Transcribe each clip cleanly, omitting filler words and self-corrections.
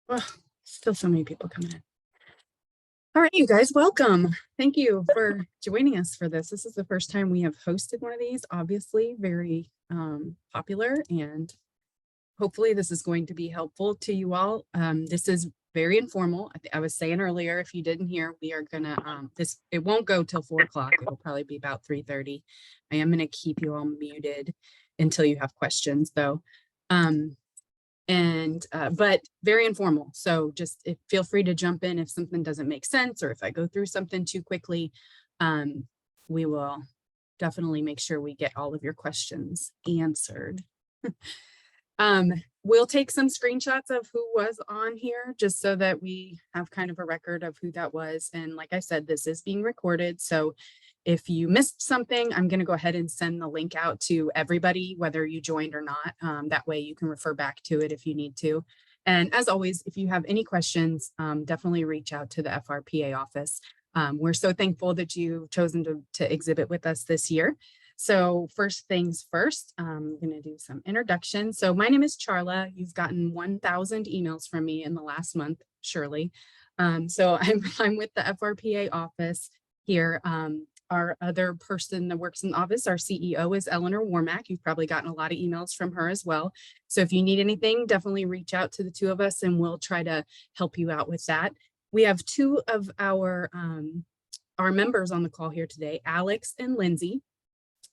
Well, still so many people coming in. All right, you guys, welcome. Thank you for joining us for this. This is the first time we have hosted one of these, obviously very popular, and hopefully this is going to be helpful to you all. This is very informal. I was saying earlier, if you didn't hear, we are gonna, it won't go till 4 o'clock. It'll probably be about 3:30. I am gonna keep you all muted until you have questions though. But very informal. So just feel free to jump in if something doesn't make sense, or if I go through something too quickly. We will definitely make sure we get all of your questions answered. We'll take some screenshots of who was on here just so that we have kind of a record of who that was. And like I said, this is being recorded. So if you missed something, I'm going to go ahead and send the link out to everybody, whether you joined or not. That way you can refer back to it if you need to. And as always, if you have any questions, definitely reach out to the FRPA office. We're so thankful that you've chosen to exhibit with us this year. So first things first, I'm going to do some introduction. So my name is Charla. You've gotten 1,000 emails from me in the last month, surely. So I'm with the FRPA office here. Our other person that works in the office, our CEO, is Eleanor Warmack. You've probably gotten a lot of emails from her as well. So if you need anything, definitely reach out to the two of us and we'll try to help you out with that. We have two of our members on the call here today, Alex and Lindsay.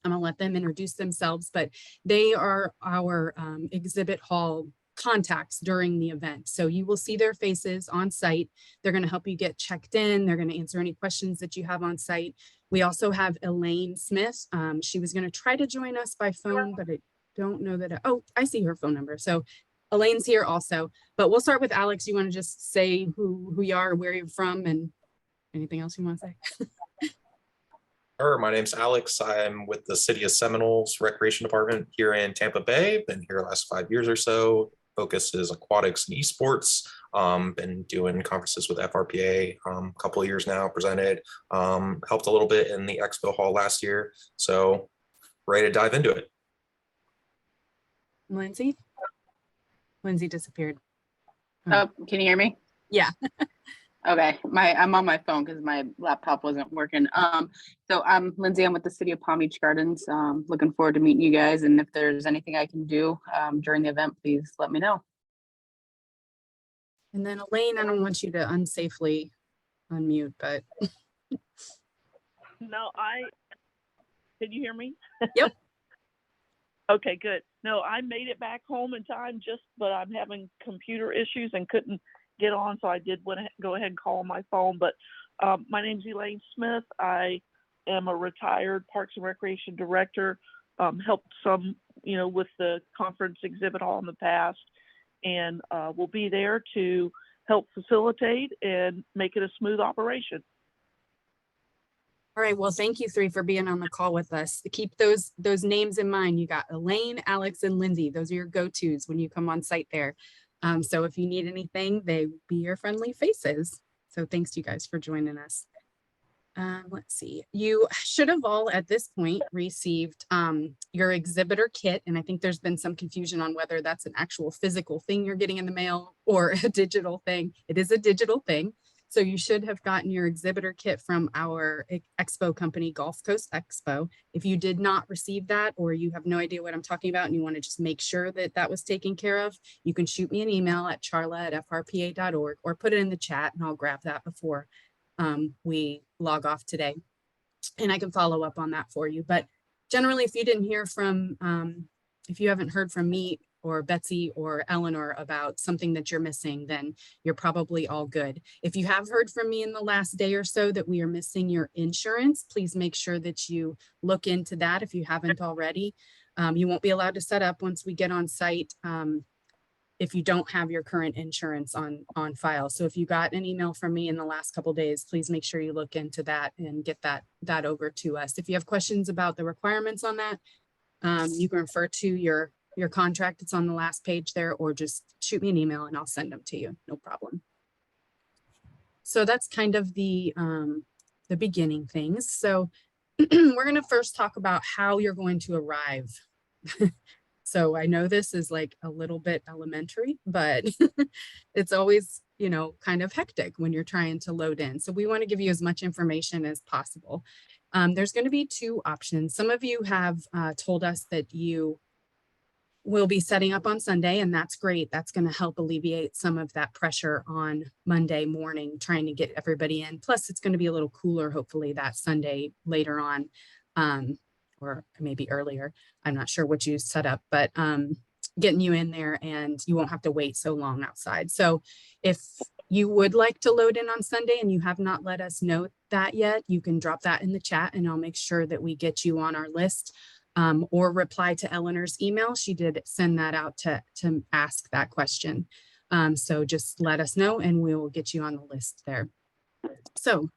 I'm gonna let them introduce themselves, but they are our exhibit hall contacts during the event. So you will see their faces on site. They're gonna help you get checked in. They're gonna answer any questions that you have on site. We also have Elaine Smith. She was gonna try to join us by phone, but I don't know that, oh, I see her phone number. So Elaine's here also, but we'll start with Alex. You wanna just say who you are, where you're from, and anything else you wanna say? Sure. My name's Alex. I'm with the City of Seminoles Recreation Department here in Tampa Bay. Been here the last 5 years or so. Focus is aquatics and esports. Been doing conferences with FRPA a couple of years now, presented, helped a little bit in the expo hall last year. So ready to dive into it. Lindsay? Lindsay disappeared. Oh, can you hear me? Yeah. Okay, I'm on my phone because my laptop wasn't working. So I'm Lindsay. I'm with the City of Palm Beach Gardens. Looking forward to meeting you guys. And if there's anything I can do during the event, please let me know. And then Elaine, I don't want you to unsafely unmute, but. No, can you hear me? Yep. Okay, good. No, I made it back home in time but I'm having computer issues and couldn't get on, so I did go ahead and call on my phone. But my name's Elaine Smith. I am a retired Parks and Recreation director. Helped some, with the conference exhibit hall in the past, and will be there to help facilitate and make it a smooth operation. All right. Well, thank you three for being on the call with us. Keep those names in mind. You got Elaine, Alex, and Lindsay. Those are your go-tos when you come on site there. So if you need anything, they be your friendly faces. So thanks to you guys for joining us. Let's see. You should have all at this point received your exhibitor kit. And I think there's been some confusion on whether that's an actual physical thing you're getting in the mail or a digital thing. It is a digital thing. So you should have gotten your exhibitor kit from our expo company, Gulf Coast Expo. If you did not receive that, or you have no idea what I'm talking about and you want to just make sure that that was taken care of, you can shoot me an email at charla@frpa.org or put it in the chat and I'll grab that before we log off today. And I can follow up on that for you. But generally, if you didn't hear from, if you haven't heard from me or Betsy or Eleanor about something that you're missing, then you're probably all good. If you have heard from me in the last day or so that we are missing your insurance, please make sure that you look into that if you haven't already. You won't be allowed to set up once we get on site if you don't have your current insurance on file. So if you got an email from me in the last couple of days, please make sure you look into that and get that over to us. If you have questions about the requirements on that, you can refer to your contract. It's on the last page there, or just shoot me an email and I'll send them to you. No problem. So that's kind of the beginning things. So we're going to first talk about how you're going to arrive. So I know this is like a little bit elementary, but it's always, you know, kind of hectic when you're trying to load in. So we want to give you as much information as possible. There's going to be two options. Some of you have told us that you will be setting up on Sunday, and that's great. That's going to help alleviate some of that pressure on Monday morning, trying to get everybody in. Plus, it's going to be a little cooler, hopefully, that Sunday later on, or maybe earlier. I'm not sure what you set up, but getting you in there, and you won't have to wait so long outside. So if you would like to load in on Sunday and you have not let us know that yet, you can drop that in the chat and I'll make sure that we get you on our list. Or reply to Eleanor's email. She did send that out to ask that question. So just let us know and we will get you on the list there. So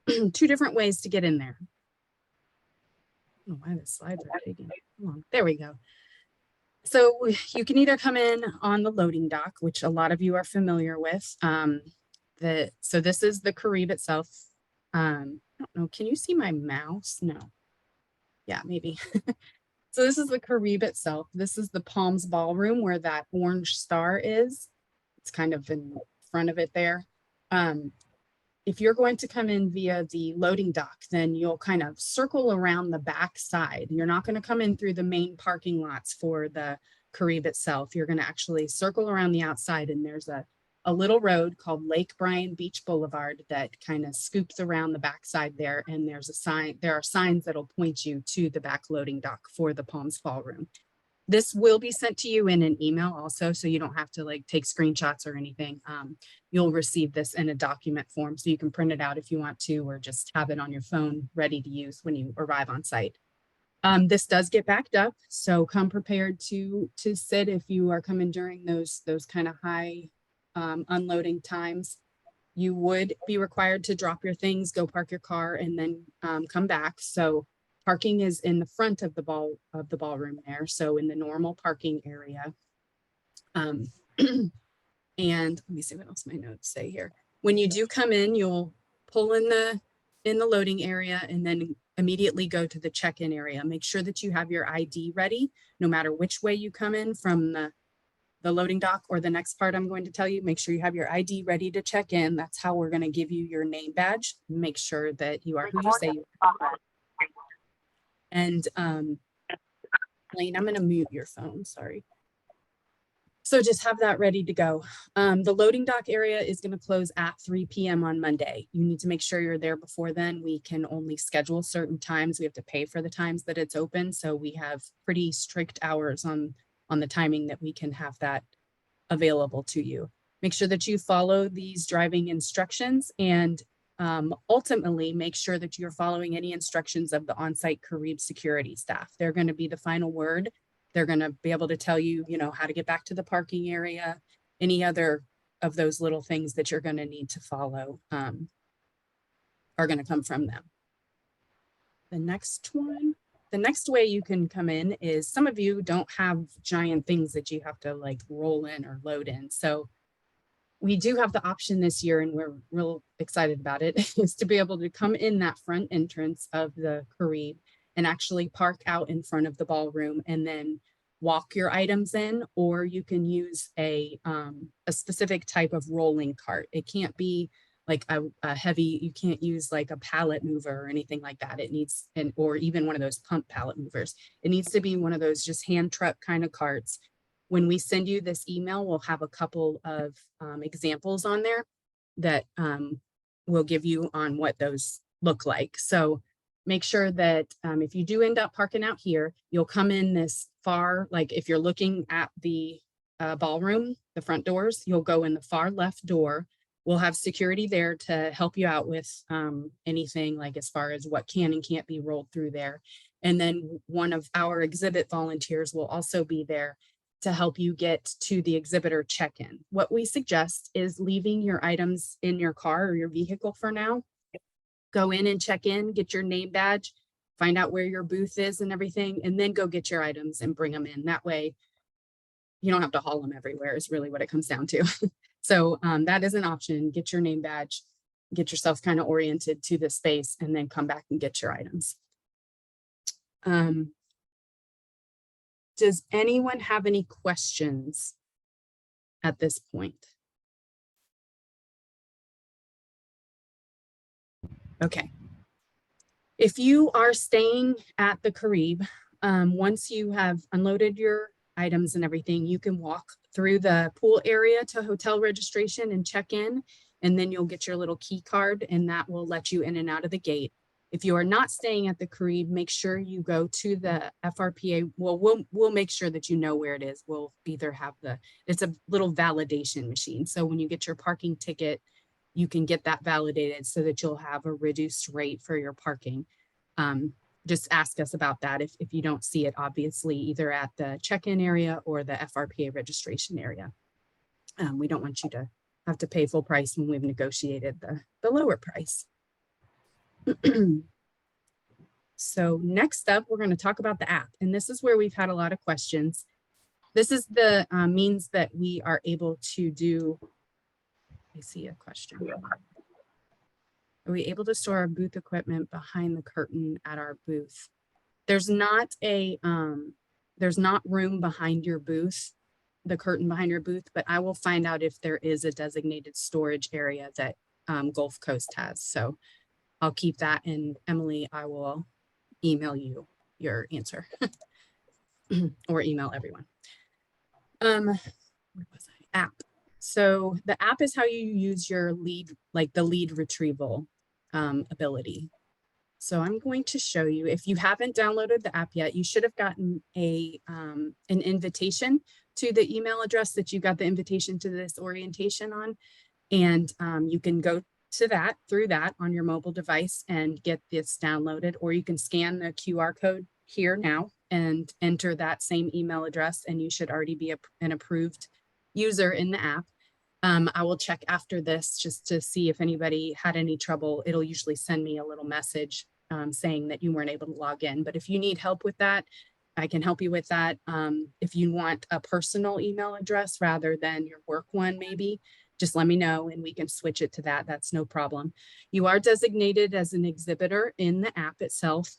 2 different ways to get in there. I don't know why the slides are taking so long. There we go. So you can either come in on the loading dock, which a lot of you are familiar with. So this is the Carib itself. I don't know, can you see my mouse? No. Yeah, maybe. So this is the Carib itself. This is the Palms Ballroom where that orange star is. It's kind of in front of it there. If you're going to come in via the loading dock, then you'll kind of circle around the back side. You're not going to come in through the main parking lots for the Carib itself. You're going to actually circle around the outside, and there's a little road called Lake Bryan Beach Boulevard that kind of scoops around the backside there. And there's a sign, there are signs that'll point you to the back loading dock for the Palms Ballroom. This will be sent to you in an email also, so you don't have to like take screenshots or anything. You'll receive this in a document form, so you can print it out if you want to, or just have it on your phone ready to use when you arrive on site. This does get backed up, so come prepared to sit if you are coming during those kind of high unloading times. You would be required to drop your things, go park your car, and then come back. So parking is in the front of the ballroom there, so in the normal parking area. And let me see what else my notes say here. When you do come in, you'll pull in the loading area and then immediately go to the check-in area. Make sure that you have your ID ready, no matter which way you come in from the loading dock or the next part I'm going to tell you. Make sure you have your ID ready to check in. That's how we're going to give you your name badge. Make sure that you are who you say you are. And Lane, I'm going to mute your phone, sorry. So just have that ready to go. The loading dock area is going to close at 3 p.m. on Monday. You need to make sure you're there before then. We can only schedule certain times. We have to pay for the times that it's open. So we have pretty strict hours on the timing that we can have that available to you. Make sure that you follow these driving instructions, and ultimately make sure that you're following any instructions of the on-site Carib security staff. They're going to be the final word. They're going to be able to tell you, you know, how to get back to the parking area, any other of those little things that you're going to need to follow are going to come from them. The next one. The next way you can come in is, some of you don't have giant things that you have to like roll in or load in. So we do have the option this year, and we're real excited about it, is to be able to come in that front entrance of the Carib and actually park out in front of the ballroom and then walk your items in, or you can use a specific type of rolling cart. It can't be like a heavy, you can't use like a pallet mover or anything like that. It needs, or even one of those pump pallet movers. It needs to be one of those just hand truck kind of carts. When we send you this email, we'll have a couple of examples on there that we'll give you on what those look like. So make sure that if you do end up parking out here, you'll come in this far, like if you're looking at the ballroom, the front doors, you'll go in the far left door. We'll have security there to help you out with anything like as far as what can and can't be rolled through there. And then one of our exhibit volunteers will also be there to help you get to the exhibitor check-in. What we suggest is leaving your items in your car or your vehicle for now. Go in and check in, get your name badge, find out where your booth is and everything, and then go get your items and bring them in. That way, you don't have to haul them everywhere is really what it comes down to. So that is an option. Get your name badge, get yourself kind of oriented to the space, and then come back and get your items. Does anyone have any questions at this point? Okay. If you are staying at the Carib, once you have unloaded your items and everything, you can walk through the pool area to hotel registration and check in, and then you'll get your little key card and that will let you in and out of the gate. If you are not staying at the Carib, make sure you go to the FRPA. Well, we'll make sure that you know where it is. We'll either have it's a little validation machine. So when you get your parking ticket, you can get that validated so that you'll have a reduced rate for your parking. Just ask us about that if you don't see it, obviously, either at the check-in area or the FRPA registration area. We don't want you to have to pay full price when we've negotiated the lower price. So next up, we're going to talk about the app. And this is where we've had a lot of questions. This is the means that we are able to do. I see a question. Are we able to store our booth equipment behind the curtain at our booth? There's not room behind your booth, the curtain behind your booth, but I will find out if there is a designated storage area that Gulf Coast has. So I'll keep that, and Emily, I will email you your answer or email everyone. Where was I? App. So the app is how you use your lead, like the lead retrieval ability. So I'm going to show you, if you haven't downloaded the app yet, you should have gotten an invitation to the email address that you got the invitation to this orientation on. And you can go to that through that on your mobile device and get this downloaded, or you can scan the QR code here now and enter that same email address, and you should already be an approved user in the app. I will check after this just to see if anybody had any trouble. It'll usually send me a little message saying that you weren't able to log in. But if you need help with that, I can help you with that. If you want a personal email address rather than your work one, maybe, just let me know and we can switch it to that. That's no problem. You are designated as an exhibitor in the app itself.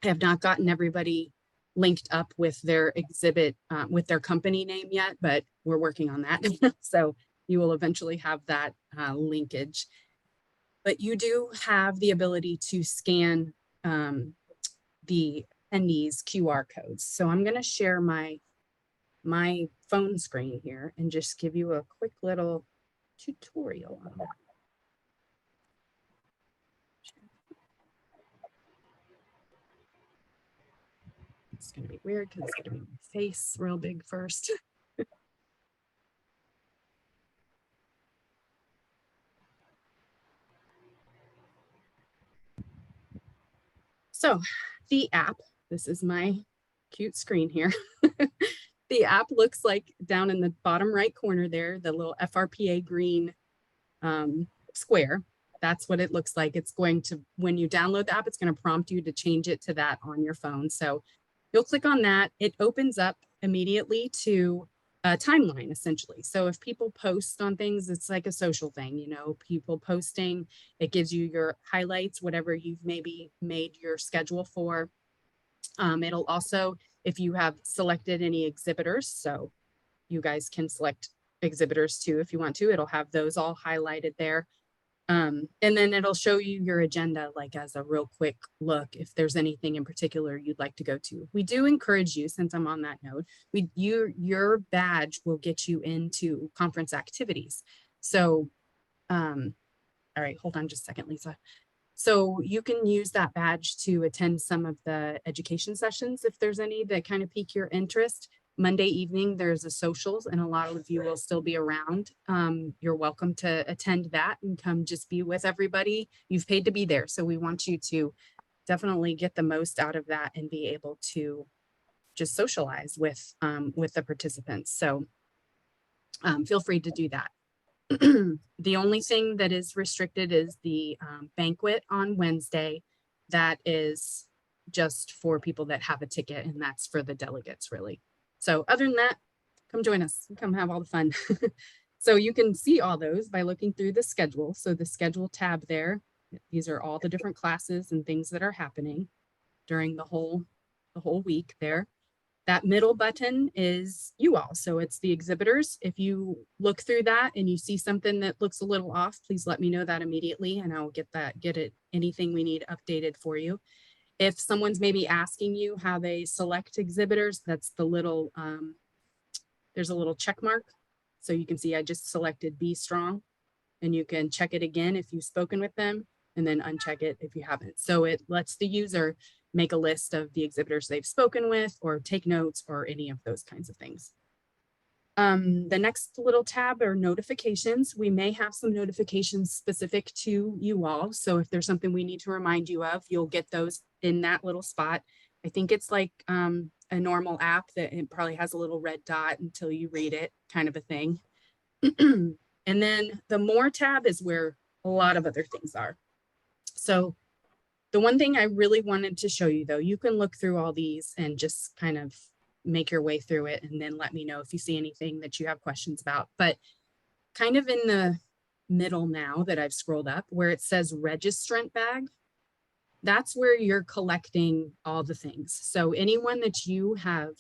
I have not gotten everybody linked up with their exhibit, with their company name yet, but we're working on that. So you will eventually have that linkage. But you do have the ability to scan the attendees' QR codes. So I'm going to share my phone screen here and just give you a quick little tutorial on that. It's going to be weird because it's going to be my face real big first. So the app, this is my cute screen here. The app looks like down in the bottom right corner there, the little FRPA green square. That's what it looks like. It's going to, when you download the app, it's going to prompt you to change it to that on your phone. So you'll click on that. It opens up immediately to a timeline, essentially. So if people post on things, it's like a social thing, you know, people posting, it gives you your highlights, whatever you've maybe made your schedule for. It'll also, if you have selected any exhibitors, so you guys can select exhibitors too if you want to, it'll have those all highlighted there. And then it'll show you your agenda, like as a real quick look, if there's anything in particular you'd like to go to. We do encourage you, since I'm on that note, your badge will get you into conference activities. So, all right, hold on just a second, Lisa. So you can use that badge to attend some of the education sessions if there's any that kind of pique your interest. Monday evening, there's a socials and a lot of you will still be around. You're welcome to attend that and come just be with everybody. You've paid to be there. So we want you to definitely get the most out of that and be able to just socialize with the participants. So feel free to do that. The only thing that is restricted is the banquet on Wednesday. That is just for people that have a ticket, and that's for the delegates, really. So other than that, come join us, come have all the fun. So you can see all those by looking through the schedule. So the schedule tab there, these are all the different classes and things that are happening during the whole week there. That middle button is you all. So it's the exhibitors. If you look through that and you see something that looks a little off, please let me know that immediately and I'll get it, anything we need updated for you. If someone's maybe asking you how they select exhibitors, that's the little, there's a little check mark. So you can see I just selected Be Strong, and you can check it again if you've spoken with them and then uncheck it if you haven't. So it lets the user make a list of the exhibitors they've spoken with or take notes or any of those kinds of things. The next little tab are notifications. We may have some notifications specific to you all. So if there's something we need to remind you of, you'll get those in that little spot. I think it's like a normal app that it probably has a little red dot until you read it, kind of a thing. And then the More tab is where a lot of other things are. So the one thing I really wanted to show you though, you can look through all these and just kind of make your way through it and then let me know if you see anything that you have questions about. But kind of in the middle now that I've scrolled up where it says registrant bag, that's where you're collecting all the things. So anyone that you have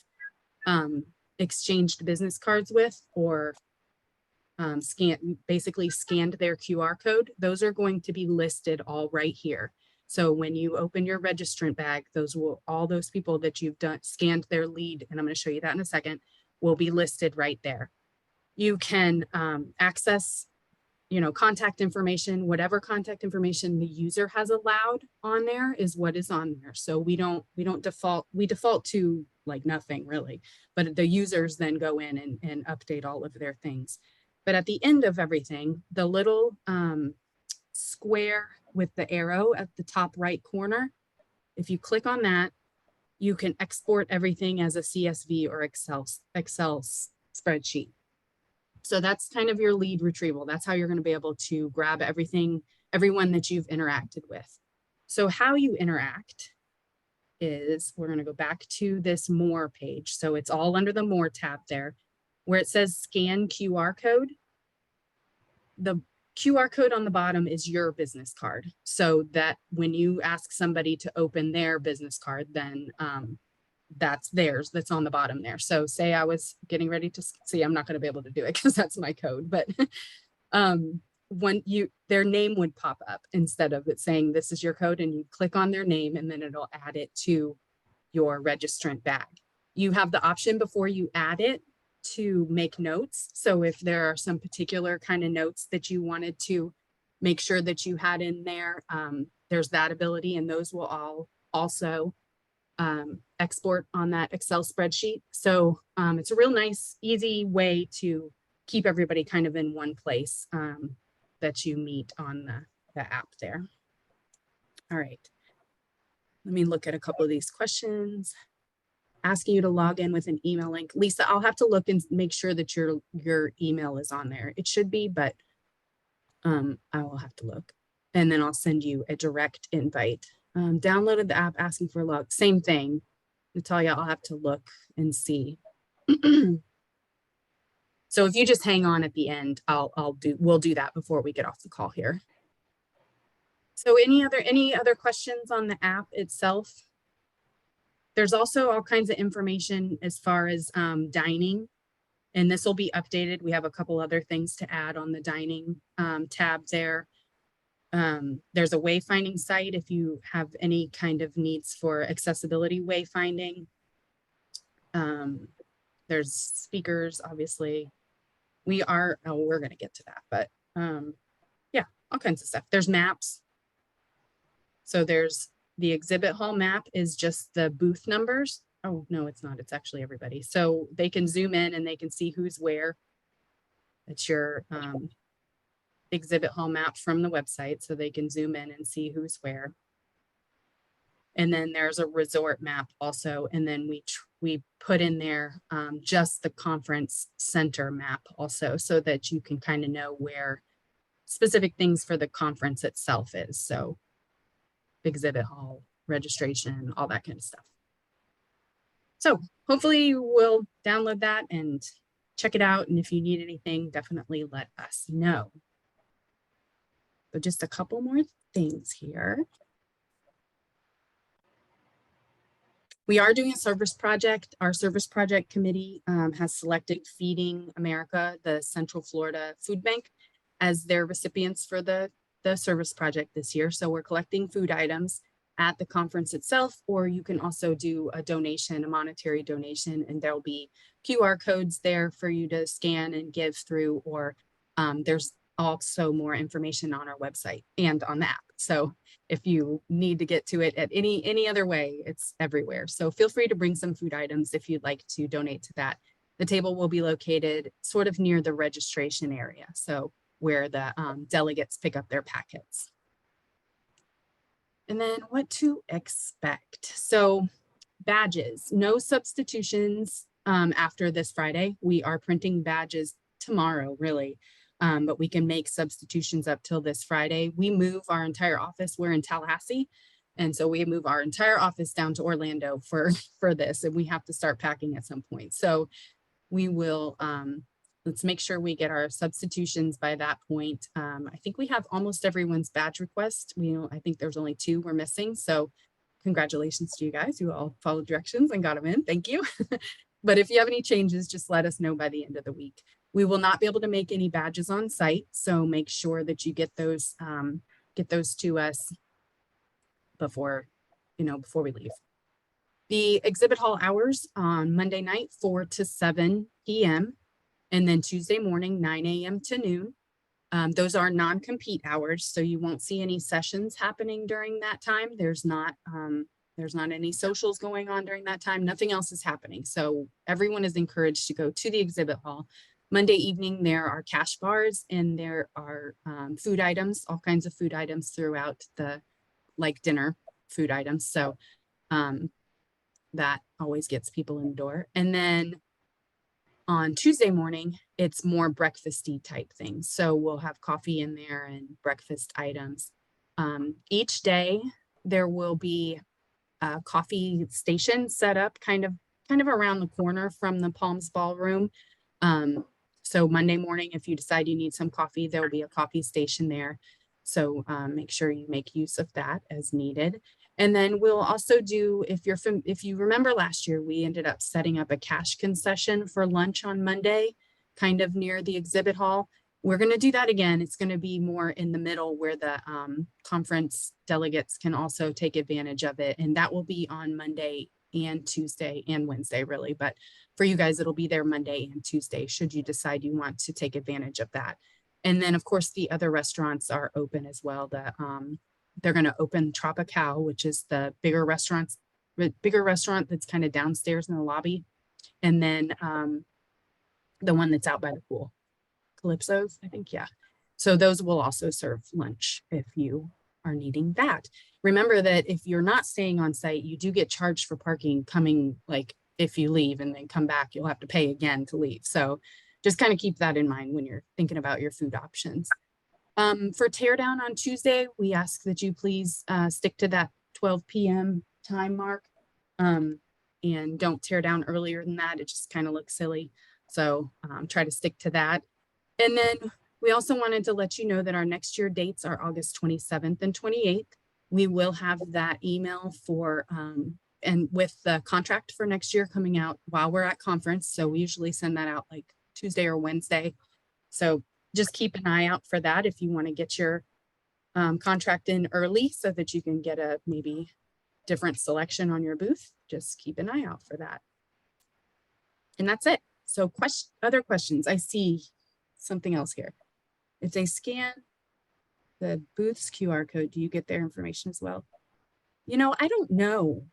exchanged business cards with or basically scanned their QR code, those are going to be listed all right here. So when you open your registrant bag, all those people that you've scanned their lead, and I'm going to show you that in a second, will be listed right there. You can access, contact information, whatever contact information the user has allowed on there is what is on there. So we default to like nothing really, but the users then go in and update all of their things. But at the end of everything, the little square with the arrow at the top right corner, if you click on that, you can export everything as a CSV or Excel spreadsheet. So that's kind of your lead retrieval. That's how you're going to be able to grab everyone that you've interacted with. So how you interact is, we're going to go back to this More page. So it's all under the More tab there, where it says scan QR code. The QR code on the bottom is your business card. So that when you ask somebody to open their business card, then that's theirs, that's on the bottom there. So say I was getting ready to see, I'm not going to be able to do it because that's my code, but when their name would pop up instead of it saying this is your code, and you click on their name and then it'll add it to your registrant bag. You have the option before you add it to make notes. So if there are some particular kind of notes that you wanted to make sure that you had in there, there's that ability, and those will all also export on that Excel spreadsheet. So it's a real nice, easy way to keep everybody kind of in one place that you meet on the app there. All right. Let me look at a couple of these questions. Asking you to log in with an email link. Lisa, I'll have to look and make sure that your email is on there. It should be, but I will have to look. And then I'll send you a direct invite. Downloaded the app asking for a log. Same thing. Natalia, I'll have to look and see. So if you just hang on at the end, we'll do that before we get off the call here. So any other questions on the app itself? There's also all kinds of information as far as dining, and this will be updated. We have a couple other things to add on the dining tab there. There's a wayfinding site if you have any kind of needs for accessibility wayfinding. There's speakers, obviously. We're going to get to that, but yeah, all kinds of stuff. There's maps. So there's the exhibit hall map is just the booth numbers. Oh, no, it's not. It's actually everybody. So they can zoom in and they can see who's where. It's your exhibit hall map from the website, so they can zoom in and see who's where. And then there's a resort map also. And then we put in there just the conference center map also, so that you can kind of know where specific things for the conference itself is. So exhibit hall, registration, all that kind of stuff. So hopefully you will download that and check it out. And if you need anything, definitely let us know. But just a couple more things here. We are doing a service project. Our service project committee has selected Feeding America, the Central Florida Food Bank, as their recipients for the service project this year. So we're collecting food items at the conference itself, or you can also do a donation, a monetary donation, and there'll be QR codes there for you to scan and give through, or there's also more information on our website and on the app. So if you need to get to it at any other way, it's everywhere. So feel free to bring some food items if you'd like to donate to that. The table will be located sort of near the registration area, so where the delegates pick up their packets. And then what to expect. So badges, no substitutions after this Friday. We are printing badges tomorrow, really. But we can make substitutions up till this Friday. We move our entire office. We're in Tallahassee. And so we move our entire office down to Orlando for this, and we have to start packing at some point. So we will, let's make sure we get our substitutions by that point. I think we have almost everyone's badge request. I think there's only 2 we're missing. So congratulations to you guys. You all followed directions and got them in. Thank you. But if you have any changes, just let us know by the end of the week. We will not be able to make any badges on site, so make sure that you get those to us before we leave. The exhibit hall hours on Monday night, 4 to 7 p.m. and then Tuesday morning, 9 a.m. to noon. Those are non-compete hours, so you won't see any sessions happening during that time. There's not any socials going on during that time. Nothing else is happening. So everyone is encouraged to go to the exhibit hall. Monday evening, there are cash bars and there are food items, all kinds of food items throughout like dinner food items. So that always gets people in the door. And then on Tuesday morning, it's more breakfasty type things. So we'll have coffee in there and breakfast items. Each day there will be a coffee station set up kind of around the corner from the Palms Ballroom. So Monday morning, if you decide you need some coffee, there will be a coffee station there. So make sure you make use of that as needed. And then we'll also do, if you remember last year, we ended up setting up a cash concession for lunch on Monday, kind of near the exhibit hall. We're going to do that again. It's going to be more in the middle where the conference delegates can also take advantage of it. And that will be on Monday and Tuesday and Wednesday, really. But for you guys, it'll be there Monday and Tuesday, should you decide you want to take advantage of that. And then, of course, the other restaurants are open as well. They're going to open Tropical, which is the bigger restaurant that's kind of downstairs in the lobby. And then the one that's out by the pool, Calypso's, I think, yeah. So those will also serve lunch if you are needing that. Remember that if you're not staying on site, you do get charged for parking coming, like if you leave and then come back, you'll have to pay again to leave. So just kind of keep that in mind when you're thinking about your food options. For teardown on Tuesday, we ask that you please stick to that 12 p.m. time mark and don't tear down earlier than that. It just kind of looks silly. So try to stick to that. And then we also wanted to let you know that our next year dates are August 27th and 28th. We will have that email for, and with the contract for next year coming out while we're at conference. So we usually send that out like Tuesday or Wednesday. So just keep an eye out for that if you want to get your contract in early so that you can get a maybe different selection on your booth. Just keep an eye out for that. And that's it. So other questions? I see something else here. If they scan the booth's QR code, do you get their information as well? I don't know,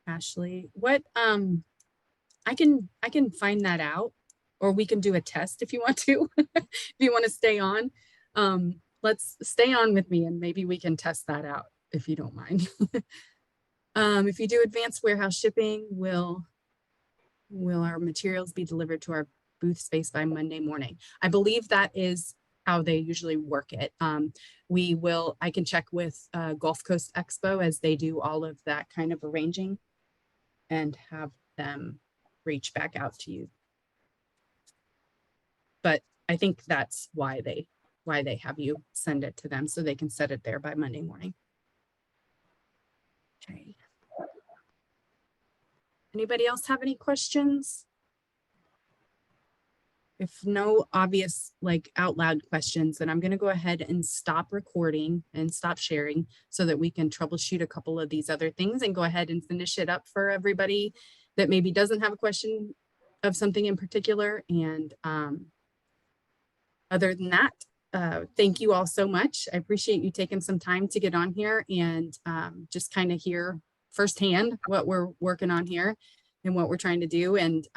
Ashley. What I can find that out, or we can do a test if you want to. If you want to stay on, let's stay on with me and maybe we can test that out if you don't mind. If you do advanced warehouse shipping, will our materials be delivered to our booth space by Monday morning? I believe that is how they usually work it. I can check with Gulf Coast Expo as they do all of that kind of arranging and have them reach back out to you. But I think that's why they have you send it to them so they can set it there by Monday morning. Okay. Anybody else have any questions? If no obvious like out loud questions, then I'm going to go ahead and stop recording and stop sharing so that we can troubleshoot a couple of these other things and go ahead and finish it up for everybody that maybe doesn't have a question of something in particular. And other than that, thank you all so much. I appreciate you taking some time to get on here and just kind of hear firsthand what we're working on here and what we're trying to do. And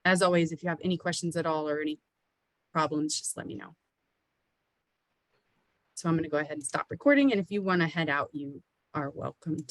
as always, if you have any questions at all or any problems, just let me know. So I'm going to go ahead and stop recording. And if you want to head out, you are welcome